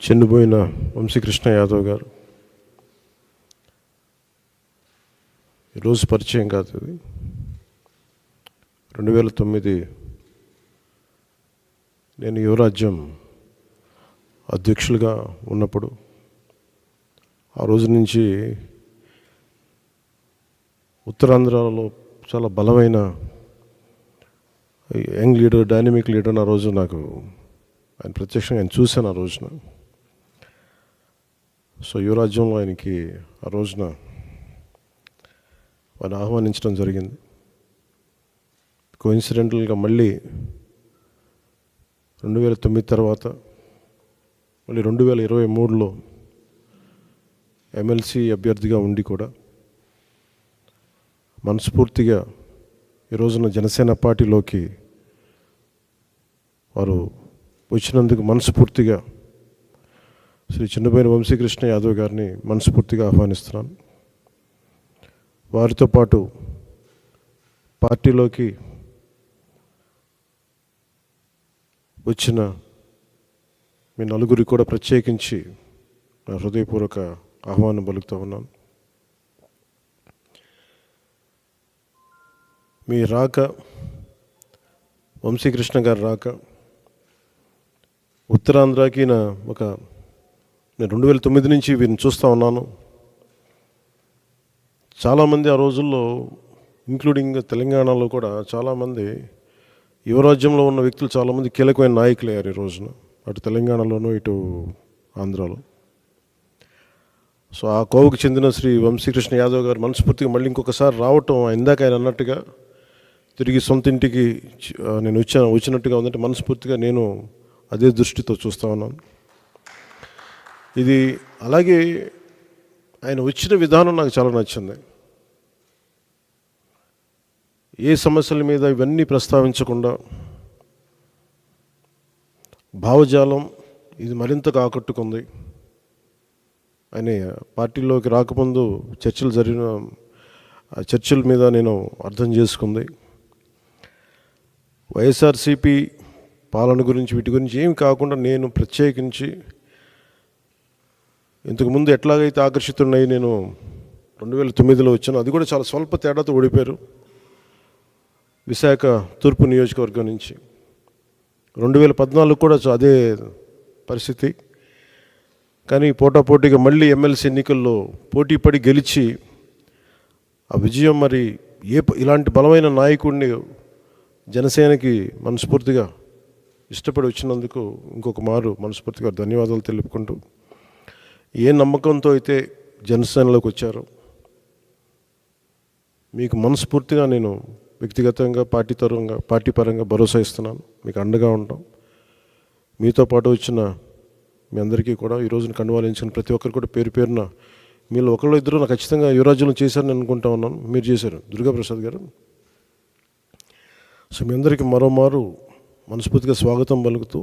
చనిపోయిన వంశీకృష్ణ యాదవ్ గారు ఈరోజు పరిచయం కాదు. ఇది 2009 నేను యువరాజ్యం అధ్యక్షులుగా ఉన్నప్పుడు ఆ రోజు నుంచి ఉత్తరాంధ్రలో చాలా బలమైన యంగ్ లీడర్, డైనమిక్ లీడర్. ఆ రోజు నాకు ఆయన ప్రత్యక్షంగా ఆయన చూశాను ఆ రోజున. సో యువరాజ్యంలో ఆయనకి ఆ రోజున వారిని ఆహ్వానించడం జరిగింది. కోఇన్సిడెంటల్గా మళ్ళీ 2009 తర్వాత మళ్ళీ 2023లో ఎమ్మెల్సీ అభ్యర్థిగా ఉండి కూడా మనస్ఫూర్తిగా ఈ రోజున జనసేన పార్టీలోకి వారు వచ్చినందుకు మనస్ఫూర్తిగా శ్రీ చిన్నబోయిన వంశీకృష్ణ యాదవ్ గారిని మనస్ఫూర్తిగా ఆహ్వానిస్తున్నాను. వారితో పాటు పార్టీలోకి వచ్చిన మీ నలుగురికి కూడా ప్రత్యేకించి నా హృదయపూర్వక ఆహ్వానం పలుకుతూ ఉన్నాను. మీ రాక, వంశీకృష్ణ గారి రాక ఉత్తరాంధ్రకి నేను 2009 నుంచి వీరిని చూస్తూ ఉన్నాను. చాలామంది ఆ రోజుల్లో, ఇంక్లూడింగ్ తెలంగాణలో కూడా చాలామంది యువరాజ్యంలో ఉన్న వ్యక్తులు చాలామంది కీలకమైన నాయకులు అయ్యారు ఈ రోజున, అటు తెలంగాణలోనూ ఇటు ఆంధ్రాలో. సో ఆ కోవకు చెందిన శ్రీ వంశీకృష్ణ యాదవ్ గారు మనస్ఫూర్తిగా మళ్ళీ ఇంకొకసారి రావటం, ఇందాక ఆయన అన్నట్టుగా తిరిగి సొంత ఇంటికి నేను వచ్చినట్టుగా ఉందంటే మనస్ఫూర్తిగా నేను అదే దృష్టితో చూస్తూ ఉన్నాను. ఇది అలాగే ఆయన వచ్చిన విధానం నాకు చాలా నచ్చింది. ఏ సమస్యల మీద ఇవన్నీ ప్రస్తావించకుండా భావజాలం ఇది మరింతగా ఆకట్టుకుంది. ఆయన పార్టీలోకి రాకముందు చర్చల మీద నేను అర్థం చేసుకుంది. వైఎస్ఆర్సీపీ పాలన గురించి, వీటి గురించి ఏమి కాకుండా నేను ప్రత్యేకించి ఇంతకుముందు ఎట్లాగైతే ఆకర్షితున్నాయి, నేను 2009లో వచ్చాను. అది కూడా చాలా స్వల్ప తేడాతో ఓడిపోయారు విశాఖ తూర్పు నియోజకవర్గం నుంచి. 2014 కూడా అదే పరిస్థితి. కానీ పోటాపోటీగా మళ్ళీ ఎమ్మెల్సీ ఎన్నికల్లో పోటీ పడి గెలిచి ఆ విజయం మరి ఇలాంటి బలమైన నాయకుడిని జనసేనకి మనస్ఫూర్తిగా ఇష్టపడి వచ్చినందుకు ఇంకొక మారు మనస్ఫూర్తిగా ధన్యవాదాలు తెలుపుకుంటూ, ఏ నమ్మకంతో అయితే జనసేనలోకి వచ్చారో మీకు మనస్ఫూర్తిగా నేను వ్యక్తిగతంగా పార్టీ పరంగా భరోసా ఇస్తున్నాను. మీకు అండగా ఉంటాం. మీతో పాటు వచ్చిన మీ అందరికీ కూడా ఈ రోజున కండువాలించిన ప్రతి ఒక్కరు కూడా పేరు పేరున మీరు ఒకళ్ళు ఇద్దరు నాకు ఖచ్చితంగా యువరాజ్యంలో చేశారని అనుకుంటా ఉన్నాను. మీరు చేశారు, దుర్గాప్రసాద్ గారు. సో మీ అందరికీ మరోమారు మనస్ఫూర్తిగా స్వాగతం పలుకుతూ,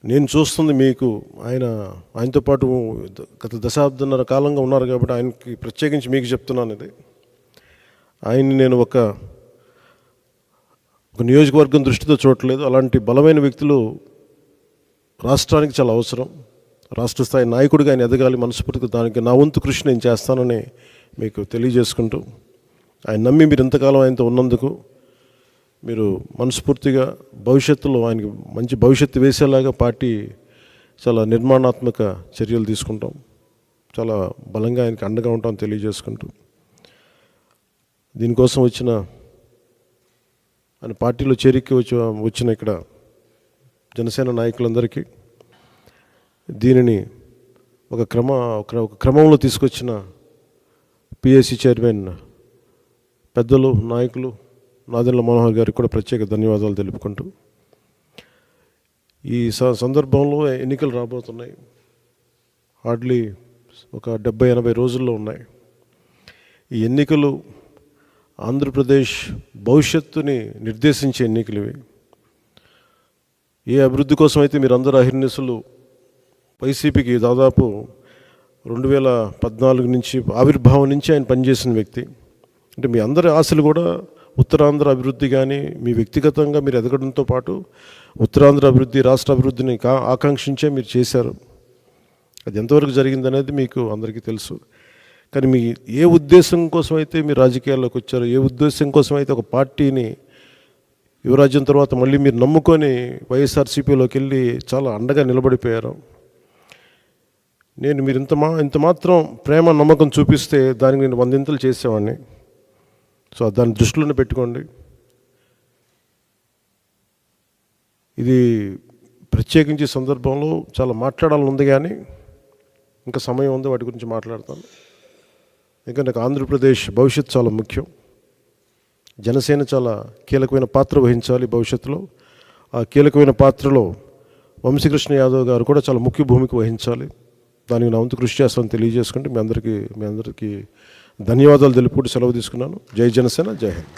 నేను చూస్తుంది మీకు ఆయనతో పాటు గత దశాబ్దన్నర కాలంగా ఉన్నారు కాబట్టి ఆయనకి ప్రత్యేకించి మీకు చెప్తున్నాను. ఇది ఆయన్ని నేను ఒక నియోజకవర్గం దృష్టితో చూడట్లేదు. అలాంటి బలమైన వ్యక్తులు రాష్ట్రానికి చాలా అవసరం. రాష్ట్ర స్థాయి నాయకుడిగా ఆయన ఎదగాలి. మనస్ఫూర్తిగా దానికి నా వంతు కృషి నేను చేస్తానని మీకు తెలియజేసుకుంటూ, ఆయన నమ్మి మీరు ఇంతకాలం ఆయనతో ఉన్నందుకు మీరు మనస్ఫూర్తిగా భవిష్యత్తులో ఆయనకి మంచి భవిష్యత్తు వేసేలాగా పార్టీ చాలా నిర్మాణాత్మక చర్యలు తీసుకుంటాం. చాలా బలంగా ఆయనకి అండగా ఉంటాం తెలియజేసుకుంటూ, దీనికోసం ఆయన పార్టీలో చేరిక వచ్చిన ఇక్కడ జనసేన నాయకులందరికీ, దీనిని ఒక క్రమంలో తీసుకొచ్చిన పిఎస్సి చైర్మన్ పెద్దలు, నాయకులు నాదెండ్ల మనోహర్ గారికి కూడా ప్రత్యేక ధన్యవాదాలు తెలుపుకుంటూ, ఈ సందర్భంలో ఎన్నికలు రాబోతున్నాయి. హార్డ్లీ ఒక 70-80 రోజుల్లో ఉన్నాయి. ఈ ఎన్నికలు ఆంధ్రప్రదేశ్ భవిష్యత్తుని నిర్దేశించే ఎన్నికలు ఇవి. ఏ అభివృద్ధి కోసం అయితే మీరు అందరూ అహిర్నిశలు వైసీపీకి దాదాపు 2014 నుంచి ఆవిర్భావం నుంచి ఆయన పనిచేసిన వ్యక్తి. అంటే మీ అందరి ఆశలు కూడా ఉత్తరాంధ్ర అభివృద్ధి కానీ మీ వ్యక్తిగతంగా మీరు ఎదగడంతో పాటు ఉత్తరాంధ్ర అభివృద్ధి, రాష్ట్ర అభివృద్ధిని ఆకాంక్షించే మీరు చేశారు. అది ఎంతవరకు జరిగిందనేది మీకు అందరికీ తెలుసు. కానీ మీ ఏ ఉద్దేశం కోసం అయితే మీరు రాజకీయాల్లోకి వచ్చారో, ఏ ఉద్దేశం కోసం అయితే ఒక పార్టీని యువరాజ్యం తర్వాత మళ్ళీ మీరు నమ్ముకొని వైఎస్ఆర్సీపీలోకి వెళ్ళి చాలా అండగా నిలబడిపోయారు. నేను మీరు ఇంత మాత్రం ప్రేమ నమ్మకం చూపిస్తే దానికి నేను 100 ఇంతలు చేసేవాడిని. సో దాన్ని దృష్టిలోనే పెట్టుకోండి. ఇది ప్రత్యేకించి సందర్భంలో చాలా మాట్లాడాలని ఉంది, కానీ ఇంకా సమయం ఉంది, వాటి గురించి మాట్లాడతాను. ఇంకా నాకు ఆంధ్రప్రదేశ్ భవిష్యత్తు చాలా ముఖ్యం. జనసేన చాలా కీలకమైన పాత్ర వహించాలి భవిష్యత్తులో. ఆ కీలకమైన పాత్రలో వంశీకృష్ణ యాదవ్ గారు కూడా చాలా ముఖ్య భూమిక వహించాలి. దానికి నా వంతు కృషి చేస్తామని తెలియజేసుకుంటే మీ అందరికీ ధన్యవాదాలు తెలుపుకుంటూ సెలవు తీసుకున్నాను. జై జనసేన, జై హింద్.